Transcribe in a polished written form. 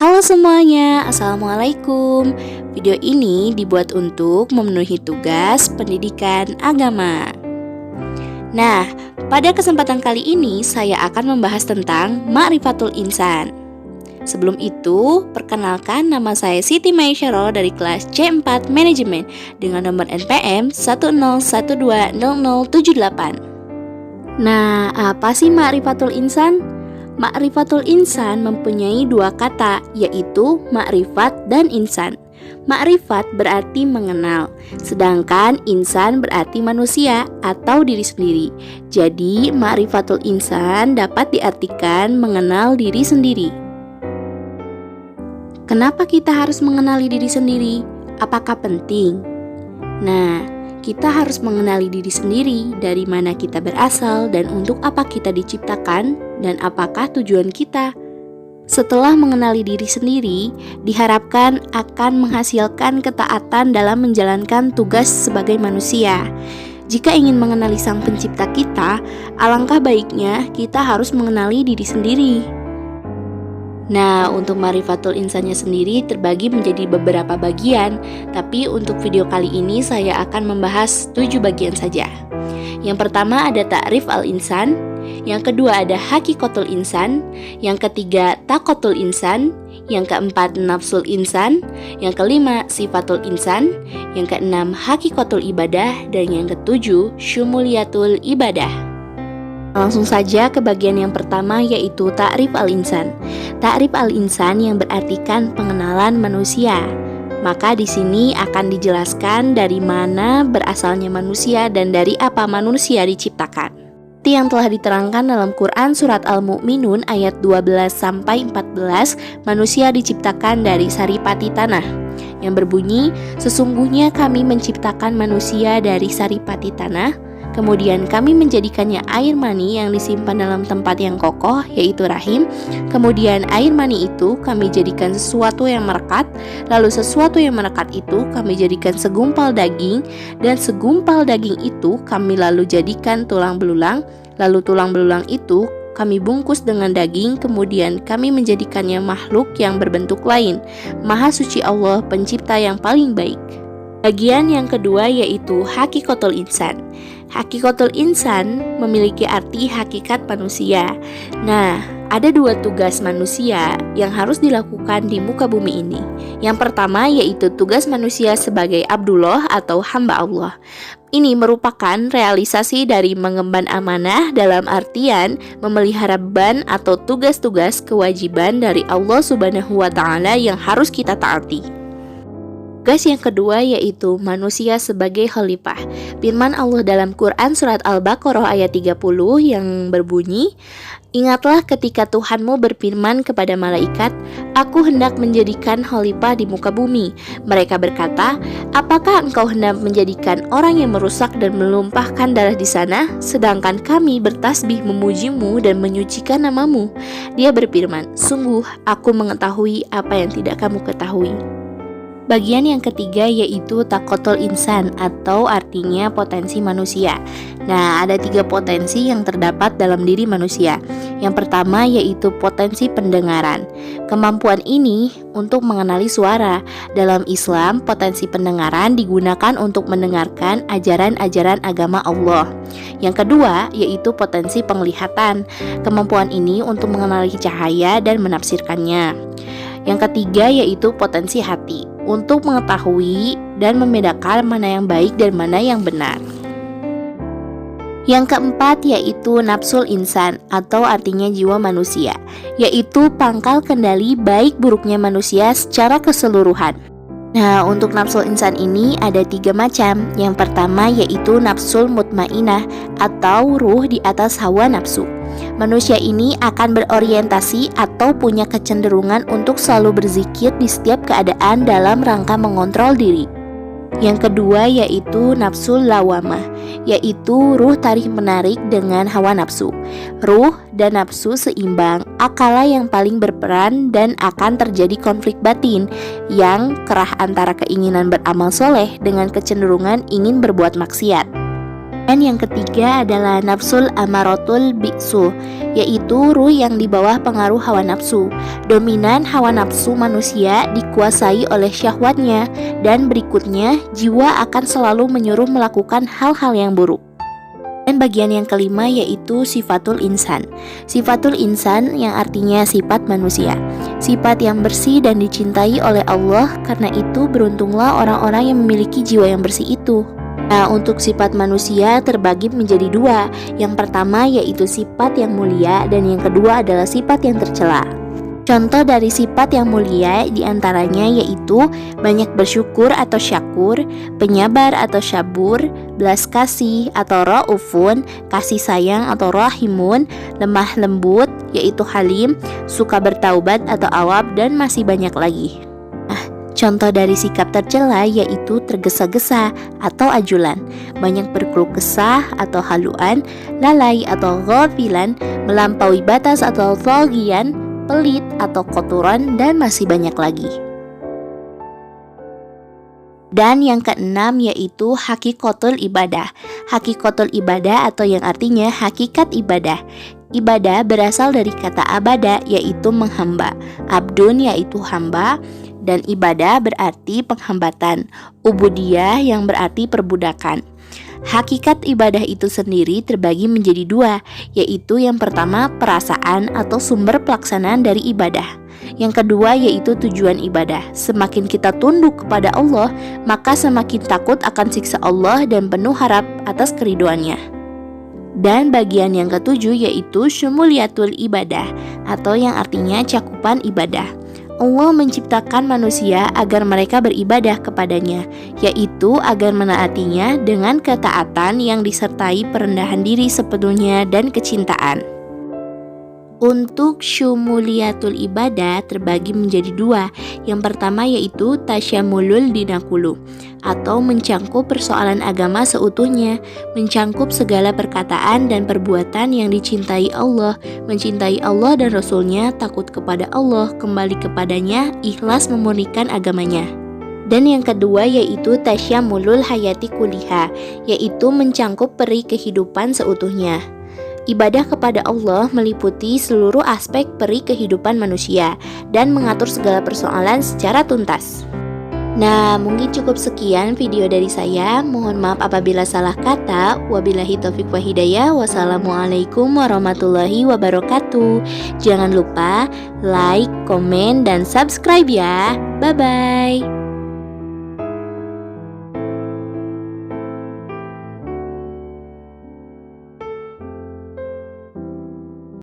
Halo semuanya, Assalamualaikum. Video ini dibuat untuk memenuhi tugas pendidikan agama. Nah, pada kesempatan kali ini saya akan membahas tentang Ma'rifatul Insan. Sebelum itu, perkenalkan nama saya Siti Maisyaro dari kelas C4 Manajemen dengan nomor NPM 101200078. Nah, apa sih Ma'rifatul Insan? Ma'rifatul insan mempunyai dua kata, yaitu ma'rifat dan insan. Ma'rifat berarti mengenal, sedangkan insan berarti manusia atau diri sendiri. Jadi, ma'rifatul insan dapat diartikan mengenal diri sendiri. Kenapa kita harus mengenali diri sendiri? Apakah penting? Nah, kita harus mengenali diri sendiri, dari mana kita berasal dan untuk apa kita diciptakan dan apakah tujuan kita. Setelah mengenali diri sendiri, diharapkan akan menghasilkan ketaatan dalam menjalankan tugas sebagai manusia. Jika ingin mengenali Sang Pencipta kita, alangkah baiknya kita harus mengenali diri sendiri. Nah, untuk Ma'rifatul Insannya sendiri terbagi menjadi beberapa bagian, tapi untuk video kali ini saya akan membahas 7 bagian saja. Yang pertama ada ta'rif al-insan, yang kedua ada hakikatul insan, yang ketiga takotul insan, yang keempat nafsul insan, yang kelima sifatul insan, yang keenam hakikatul ibadah, dan yang ketujuh syumuliyatul ibadah. Langsung saja ke bagian yang pertama, yaitu ta'rif al-insan. Ta'rif al-insan yang berartikan pengenalan manusia. Maka di sini akan dijelaskan dari mana berasalnya manusia dan dari apa manusia diciptakan. Seperti yang telah diterangkan dalam Quran surat Al-Mu'minun ayat 12-14, manusia diciptakan dari saripati tanah, yang berbunyi, sesungguhnya kami menciptakan manusia dari saripati tanah, kemudian kami menjadikannya air mani yang disimpan dalam tempat yang kokoh, yaitu rahim. Kemudian air mani itu kami jadikan sesuatu yang merekat, lalu sesuatu yang merekat itu kami jadikan segumpal daging, dan segumpal daging itu kami lalu jadikan tulang belulang, lalu tulang belulang itu kami bungkus dengan daging, kemudian kami menjadikannya makhluk yang berbentuk lain. Maha suci Allah, pencipta yang paling baik. Bagian yang kedua yaitu hakikatul insan. Hakikatul insan memiliki arti hakikat manusia. Nah, ada dua tugas manusia yang harus dilakukan di muka bumi ini. Yang pertama yaitu tugas manusia sebagai Abdullah atau hamba Allah. Ini merupakan realisasi dari mengemban amanah dalam artian memelihara beban atau tugas-tugas kewajiban dari Allah Subhanahu wa Ta'ala yang harus kita taati. Tugas yang kedua yaitu manusia sebagai khalifah. Firman Allah dalam Quran surat Al-Baqarah ayat 30 yang berbunyi, ingatlah ketika Tuhanmu berfirman kepada malaikat, aku hendak menjadikan khalifah di muka bumi. Mereka berkata, apakah engkau hendak menjadikan orang yang merusak dan melumpahkan darah di sana, sedangkan kami bertasbih memujimu dan menyucikan namamu? Dia berfirman, sungguh aku mengetahui apa yang tidak kamu ketahui. Bagian yang ketiga yaitu takotul insan atau artinya potensi manusia. Nah, ada 3 potensi yang terdapat dalam diri manusia. Yang pertama yaitu potensi pendengaran. Kemampuan ini untuk mengenali suara. Dalam Islam, potensi pendengaran digunakan untuk mendengarkan ajaran-ajaran agama Allah. Yang kedua yaitu potensi penglihatan. Kemampuan ini untuk mengenali cahaya dan menafsirkannya. Yang ketiga yaitu potensi hati, untuk mengetahui dan membedakan mana yang baik dan mana yang benar. Yang keempat yaitu nafsul insan atau artinya jiwa manusia, yaitu pangkal kendali baik buruknya manusia secara keseluruhan. Nah, untuk nafsul insan ini ada 3 macam. Yang pertama yaitu nafsul mutmainah atau ruh di atas hawa nafsu. Manusia ini akan berorientasi atau punya kecenderungan untuk selalu berzikir di setiap keadaan dalam rangka mengontrol diri. Yang kedua yaitu nafsul lawamah, yaitu ruh tarik-menarik dengan hawa nafsu. Ruh dan nafsu seimbang, akala yang paling berperan dan akan terjadi konflik batin yang kerah antara keinginan beramal soleh dengan kecenderungan ingin berbuat maksiat. Dan yang ketiga adalah nafsul amaratul bisu, yaitu ruh yang di bawah pengaruh hawa nafsu. Dominan hawa nafsu manusia dikuasai oleh syahwatnya, dan berikutnya jiwa akan selalu menyuruh melakukan hal-hal yang buruk. Dan bagian yang kelima yaitu sifatul insan. Sifatul insan yang artinya sifat manusia, sifat yang bersih dan dicintai oleh Allah. Karena itu beruntunglah orang-orang yang memiliki jiwa yang bersih itu. Nah, untuk sifat manusia terbagi menjadi dua. Yang pertama yaitu sifat yang mulia, dan yang kedua adalah sifat yang tercela. Contoh dari sifat yang mulia diantaranya yaitu banyak bersyukur atau syakur, penyabar atau syabur, belas kasih atau raufun, kasih sayang atau rahimun, lemah lembut yaitu halim, suka bertaubat atau awab, dan masih banyak lagi. Contoh dari sikap tercela yaitu tergesa-gesa atau ajulan, banyak berkeluh kesah atau haluan, lalai atau ghafilan, melampaui batas atau thagian, pelit atau kotoran, dan masih banyak lagi. Dan yang keenam yaitu hakikatul ibadah. Hakikatul ibadah atau yang artinya hakikat ibadah. Ibadah berasal dari kata abada yaitu menghamba, abdun yaitu hamba, dan ibadah berarti penghambatan, ubudiyah yang berarti perbudakan. Hakikat ibadah itu sendiri terbagi menjadi dua, yaitu yang pertama perasaan atau sumber pelaksanaan dari ibadah. Yang kedua yaitu tujuan ibadah. Semakin kita tunduk kepada Allah, maka semakin takut akan siksa Allah dan penuh harap atas keriduannya. Dan bagian yang ketujuh yaitu syumuliyatul ibadah, atau yang artinya cakupan ibadah. Allah menciptakan manusia agar mereka beribadah kepadanya, yaitu agar menaatinya dengan ketaatan yang disertai perendahan diri sepenuhnya dan kecintaan. Untuk syumuliyatul ibadah terbagi menjadi dua. Yang pertama yaitu tasyamulul dinakulu, atau mencangkup persoalan agama seutuhnya, mencangkup segala perkataan dan perbuatan yang dicintai Allah, mencintai Allah dan Rasulnya, takut kepada Allah, kembali kepadanya, ikhlas memurnikan agamanya. Dan yang kedua yaitu tasyamulul hayati kuliha, yaitu mencangkup peri kehidupan seutuhnya. Ibadah kepada Allah meliputi seluruh aspek peri kehidupan manusia dan mengatur segala persoalan secara tuntas. Nah, mungkin cukup sekian video dari saya. Mohon maaf apabila salah kata. Wabillahi taufiq wa hidayah. Wassalamualaikum warahmatullahi wabarakatuh. Jangan lupa like, komen, dan subscribe ya. Bye-bye.